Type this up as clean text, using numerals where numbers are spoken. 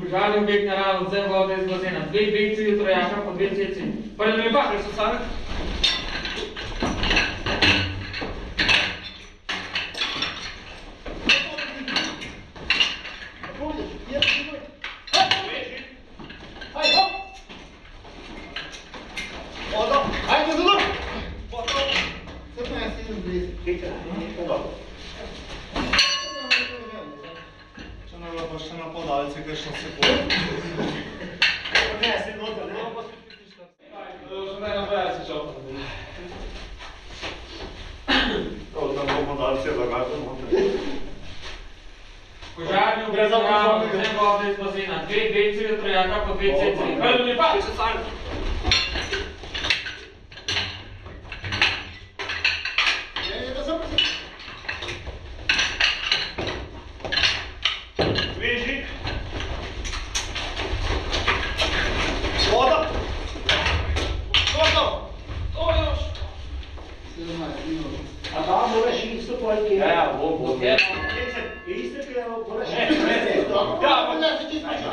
Požarni objekt naravno, odzem vode iz bazena. 2 deci trojaka po 2 cc. Prvi mi bakle so same. Še na podalce, kakšno sekundo. Ne, si noter, ne? Še ne naprej si čopno. To tam bo podalce, lagato noter. Požarni objekt naravno, odzem vode iz bazena. 2 deci trojaka po 2 cc. Prvi mi bakle so same. A da, moraš isto pojeti. Ja, bo. Isto, ki moraš isto. Ja, pa ne se ti smača.